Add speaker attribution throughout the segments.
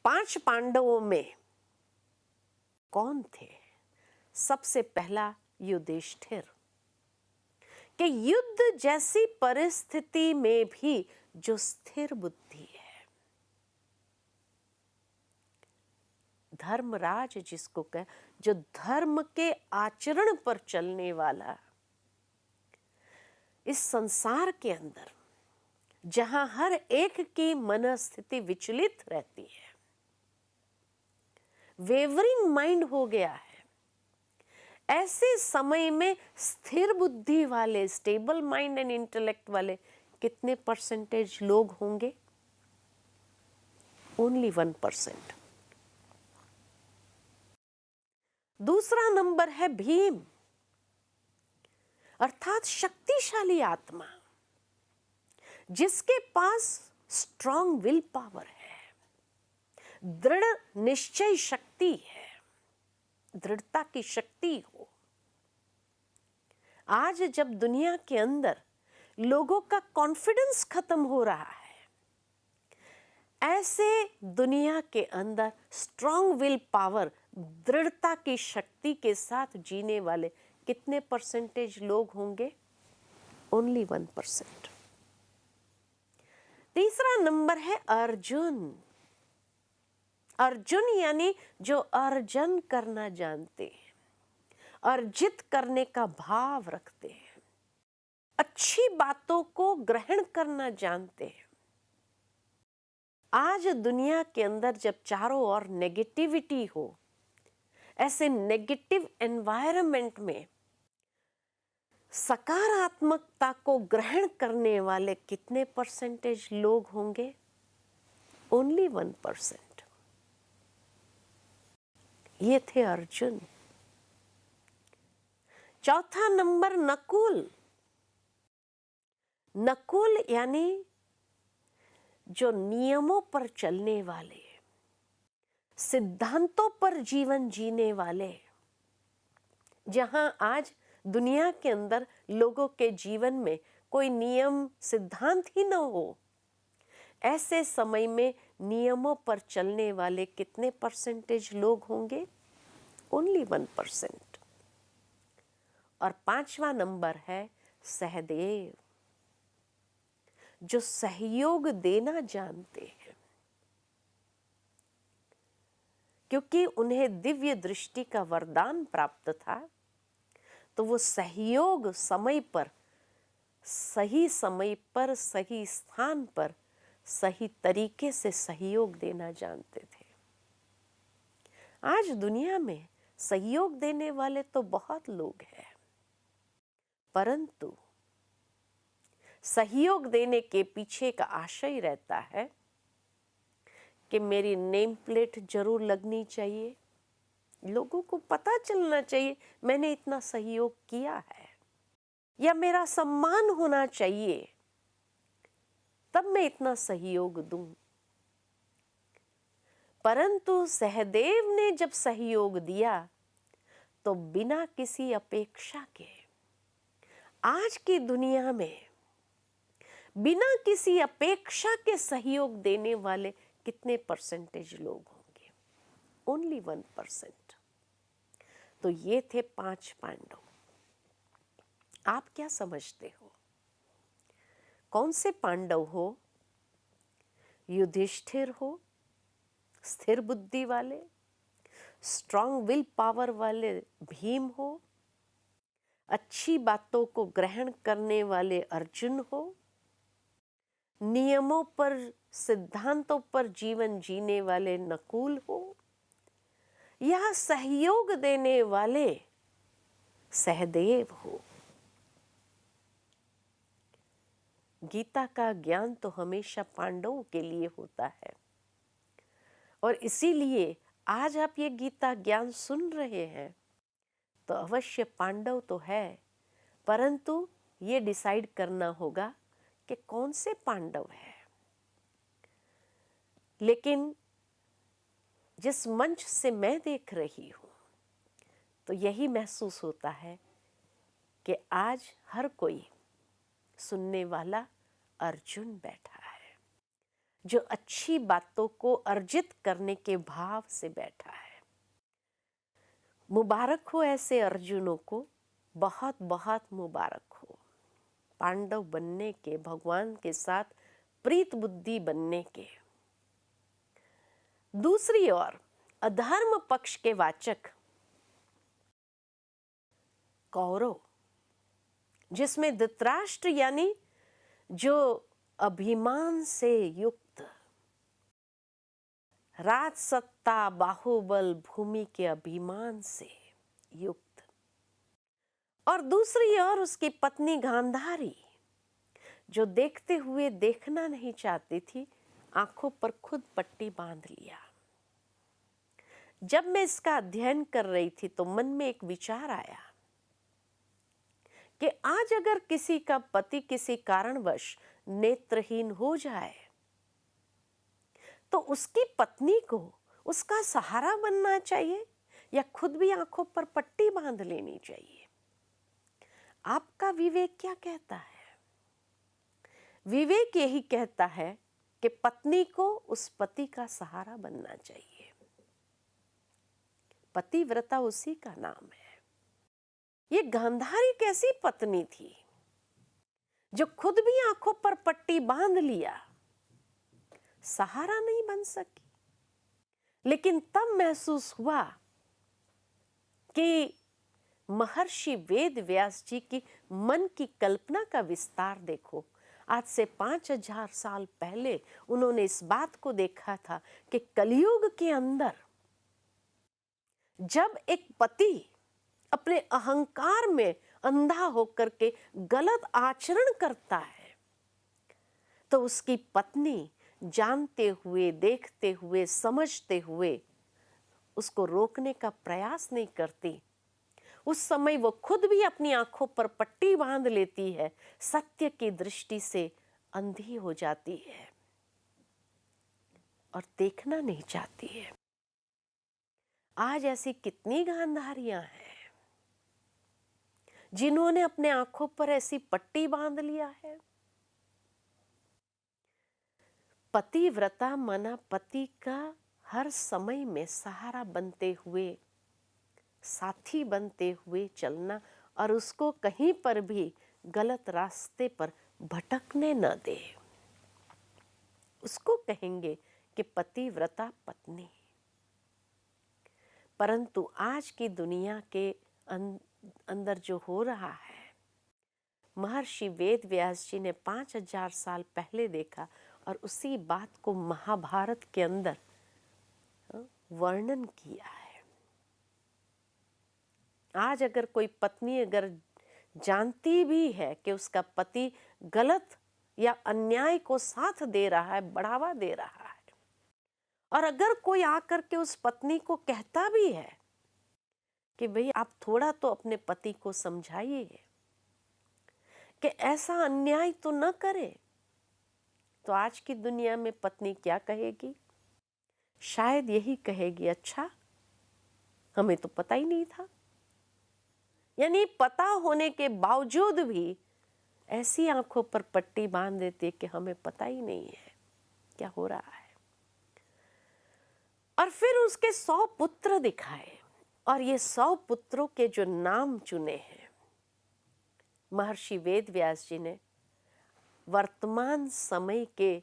Speaker 1: 5 पांडवों में कौन थे? सबसे पहला युधिष्ठिर। कि युद्ध जैसी परिस्थिति में भी जो स्थिर बुद्धि है, धर्मराज जिसको कह, जो धर्म के आचरण पर चलने वाला, इस संसार के अंदर जहां हर एक की मनस्थिति विचलित रहती है, वेवरिंग माइंड हो गया है, ऐसे समय में स्थिर बुद्धि वाले, स्टेबल माइंड एंड इंटेलेक्ट वाले कितने परसेंटेज लोग होंगे? ओनली 1%। दूसरा नंबर है भीम, अर्थात शक्तिशाली आत्मा, जिसके पास स्ट्रॉन्ग विल पावर है, दृढ़ निश्चय शक्ति है, दृढ़ता की शक्ति हो। आज जब दुनिया के अंदर लोगों का कॉन्फिडेंस खत्म हो रहा है, ऐसे दुनिया के अंदर स्ट्रॉन्ग विल पावर, दृढ़ता की शक्ति के साथ जीने वाले कितने परसेंटेज लोग होंगे? ओनली 1%। तीसरा नंबर है अर्जुन। अर्जुन यानी जो अर्जन करना जानते हैं, अर्जित करने का भाव रखते हैं, अच्छी बातों को ग्रहण करना जानते हैं। आज दुनिया के अंदर जब चारों ओर नेगेटिविटी हो, ऐसे नेगेटिव एनवायरनमेंट में सकारात्मकता को ग्रहण करने वाले कितने परसेंटेज लोग होंगे? ओनली 1%। ये थे अर्जुन। चौथा नंबर नकुल। नकुल यानी जो नियमों पर चलने वाले, सिद्धांतों पर जीवन जीने वाले। जहां आज दुनिया के अंदर लोगों के जीवन में कोई नियम सिद्धांत ही न हो, ऐसे समय में नियमों पर चलने वाले कितने परसेंटेज लोग होंगे? ओनली 1%। और 5वां नंबर है सहदेव, जो सहयोग देना जानते हैं, क्योंकि उन्हें दिव्य दृष्टि का वरदान प्राप्त था, तो वो सहयोग समय पर, सही समय पर, सही स्थान पर, सही तरीके से सहयोग देना जानते थे। आज दुनिया में सहयोग देने वाले तो बहुत लोग हैं, परंतु सहयोग देने के पीछे का आशय रहता है कि मेरी नेम प्लेट जरूर लगनी चाहिए, लोगों को पता चलना चाहिए मैंने इतना सहयोग किया है, या मेरा सम्मान होना चाहिए, तब मैं इतना सहयोग दूं। परंतु सहदेव ने जब सहयोग दिया तो बिना किसी अपेक्षा के, आज की दुनिया में बिना किसी अपेक्षा के सहयोग देने वाले कितने परसेंटेज लोग होंगे? ओनली 1%। तो ये थे 5 पांडव। आप क्या समझते हो? कौन से पांडव हो? युधिष्ठिर हो, स्थिर बुद्धि वाले, स्ट्रॉन्ग विल पावर वाले भीम हो, अच्छी बातों को ग्रहण करने वाले अर्जुन हो, नियमों पर, सिद्धांतों पर जीवन जीने वाले नकुल हो, या सहयोग देने वाले सहदेव हो? गीता का ज्ञान तो हमेशा पांडवों के लिए होता है, और इसीलिए आज आप ये गीता ज्ञान सुन रहे हैं तो अवश्य पांडव तो है, परंतु ये डिसाइड करना होगा कि कौन से पांडव है। लेकिन जिस मंच से मैं देख रही हूं, तो यही महसूस होता है कि आज हर कोई सुनने वाला अर्जुन बैठा है, जो अच्छी बातों को अर्जित करने के भाव से बैठा है। मुबारक हो ऐसे अर्जुनों को, बहुत बहुत मुबारक हो पांडव बनने के, भगवान के साथ प्रीत बुद्धि बनने के। दूसरी ओर अधर्म पक्ष के वाचक कौरव, जिसमें धृतराष्ट्र यानी जो अभिमान से युक्त, राजसत्ता, बाहुबल, भूमि के अभिमान से युक्त, और दूसरी ओर उसकी पत्नी गांधारी, जो देखते हुए देखना नहीं चाहती थी, आंखों पर खुद पट्टी बांध लिया। जब मैं इसका अध्ययन कर रही थी तो मन में एक विचार आया कि आज अगर किसी का पति किसी कारणवश नेत्रहीन हो जाए तो उसकी पत्नी को उसका सहारा बनना चाहिए या खुद भी आंखों पर पट्टी बांध लेनी चाहिए? आपका विवेक क्या कहता है? विवेक यही कहता है कि पत्नी को उस पति का सहारा बनना चाहिए। पतिव्रता उसी का नाम है। ये गांधारी कैसी पत्नी थी जो खुद भी आंखों पर पट्टी बांध लिया, सहारा नहीं बन सकी। लेकिन तब महसूस हुआ कि महर्षि वेद व्यास जी की मन की कल्पना का विस्तार देखो। आज से 5000 साल पहले उन्होंने इस बात को देखा था कि कलयुग के अंदर जब एक पति अपने अहंकार में अंधा होकर के गलत आचरण करता है तो उसकी पत्नी जानते हुए, देखते हुए, समझते हुए उसको रोकने का प्रयास नहीं करती। उस समय वो खुद भी अपनी आंखों पर पट्टी बांध लेती है, सत्य की दृष्टि से अंधी हो जाती है और देखना नहीं चाहती है। आज ऐसी कितनी गांधारियां हैं जिन्होंने अपने आंखों पर ऐसी पट्टी बांध लिया है। पतिव्रता माना पति का हर समय में सहारा बनते हुए, साथी बनते हुए चलना और उसको कहीं पर भी गलत रास्ते पर भटकने न दे। उसको कहेंगे कि पतिव्रता पत्नी। परंतु आज की दुनिया के अंदर जो हो रहा है, महर्षि वेद व्यास जी ने 5000 साल पहले देखा और उसी बात को महाभारत के अंदर वर्णन किया है। आज अगर कोई पत्नी अगर जानती भी है कि उसका पति गलत या अन्याय को साथ दे रहा है, बढ़ावा दे रहा है, और अगर कोई आकर के उस पत्नी को कहता भी है कि भाई आप थोड़ा तो अपने पति को समझाइए कि ऐसा अन्याय तो न करे, तो आज की दुनिया में पत्नी क्या कहेगी? शायद यही कहेगी, अच्छा हमें तो पता ही नहीं था। यानी पता होने के बावजूद भी ऐसी आंखों पर पट्टी बांध देती है कि हमें पता ही नहीं है क्या हो रहा है। और फिर उसके 100 पुत्र दिखाए और ये 100 पुत्रों के जो नाम चुने हैं महर्षि वेद व्यास जी ने, वर्तमान समय के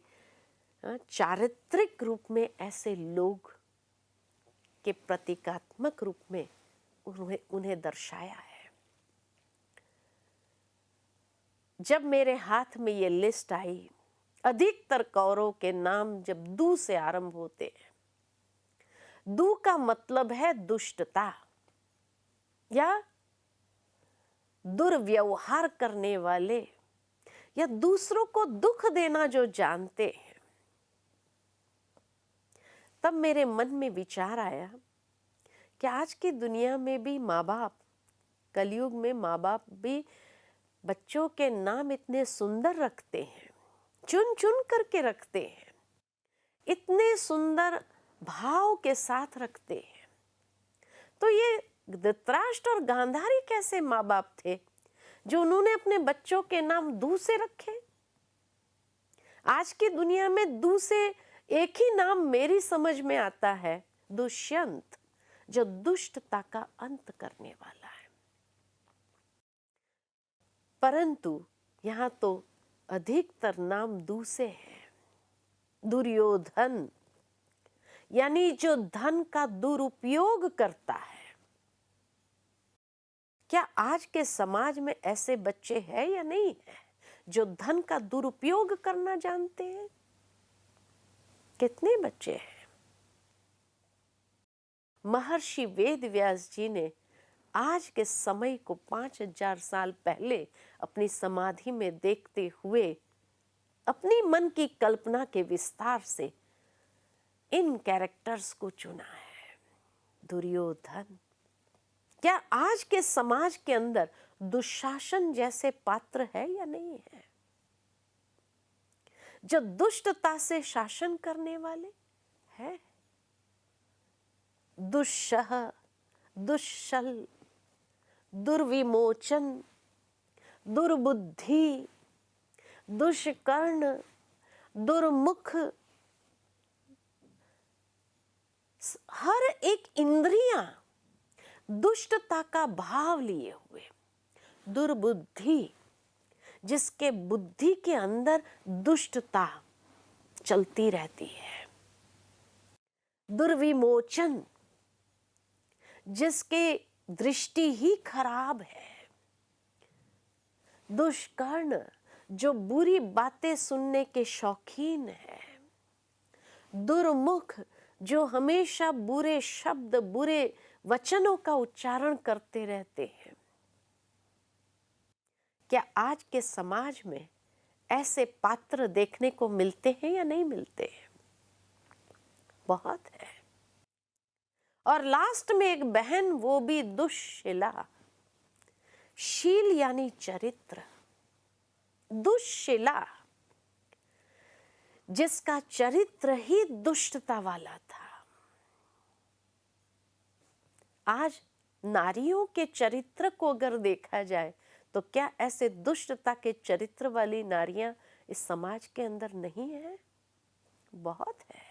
Speaker 1: चारित्रिक रूप में ऐसे लोग के प्रतीकात्मक रूप में उन्हें दर्शाया है। जब मेरे हाथ में ये लिस्ट आई, अधिकतर कौरवों के नाम जब दू से आरंभ होते हैं। दू का मतलब है दुष्टता या दुर्व्यवहार करने वाले या दूसरों को दुख देना जो जानते हैं। तब मेरे मन में विचार आया कि आज की दुनिया में भी माँ बाप, कलयुग में माँ बाप भी बच्चों के नाम इतने सुंदर रखते हैं, चुन चुन करके रखते हैं, इतने सुंदर भाव के साथ रखते हैं। तो ये धृतराष्ट्र और गांधारी कैसे माँ बाप थे जो उन्होंने अपने बच्चों के नाम दू से रखे? आज की दुनिया में दू से एक ही नाम मेरी समझ में आता है, दुष्यंत, जो दुष्टता का अंत करने वाला है। परंतु यहां तो अधिकतर नाम दू से है, दुर्योधन, यानी जो धन का दुरुपयोग करता है। क्या आज के समाज में ऐसे बच्चे हैं या नहीं है जो धन का दुरुपयोग करना जानते हैं? कितने बच्चे हैं? महर्षि वेदव्यास जी ने आज के समय को 5000 साल पहले अपनी समाधि में देखते हुए अपनी मन की कल्पना के विस्तार से इन कैरेक्टर्स को चुना है। दुर्योधन। क्या आज के समाज के अंदर दुशासन जैसे पात्र है या नहीं है, जो दुष्टता से शासन करने वाले हैं? दुष्सह, दुष्शल, दुर्विमोचन, दुर्बुद्धि, दुष्कर्ण, दुर्मुख, हर एक इंद्रियां दुष्टता का भाव लिए हुए। दुर्बुद्धि, जिसके बुद्धि के अंदर दुष्टता चलती रहती है। दुर्विमोचन, जिसके दृष्टि ही खराब है। दुष्कर्ण, जो बुरी बातें सुनने के शौकीन है। दुर्मुख, जो हमेशा बुरे शब्द, बुरे वचनों का उच्चारण करते रहते हैं। क्या आज के समाज में ऐसे पात्र देखने को मिलते हैं या नहीं मिलते हैं? बहुत है। और लास्ट में एक बहन, वो भी दुश्शीला। शील यानी चरित्र। दुश्शीला, जिसका चरित्र ही दुष्टता वाला था। आज नारियों के चरित्र को अगर देखा जाए तो क्या ऐसे दुष्टता के चरित्र वाली नारियां इस समाज के अंदर नहीं है? बहुत है।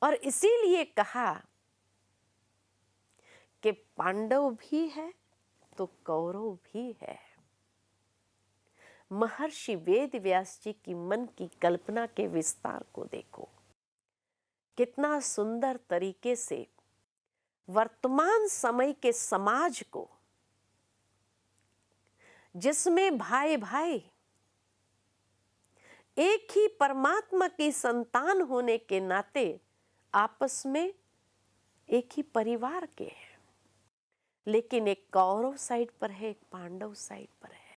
Speaker 1: और इसीलिए कहा कि पांडव भी है तो कौरव भी है। महर्षि वेदव्यास जी की मन की कल्पना के विस्तार को देखो, कितना सुंदर तरीके से वर्तमान समय के समाज को, जिसमें भाई भाई एक ही परमात्मा की संतान होने के नाते आपस में एक ही परिवार के हैं, लेकिन एक कौरव साइड पर है, एक पांडव साइड पर है।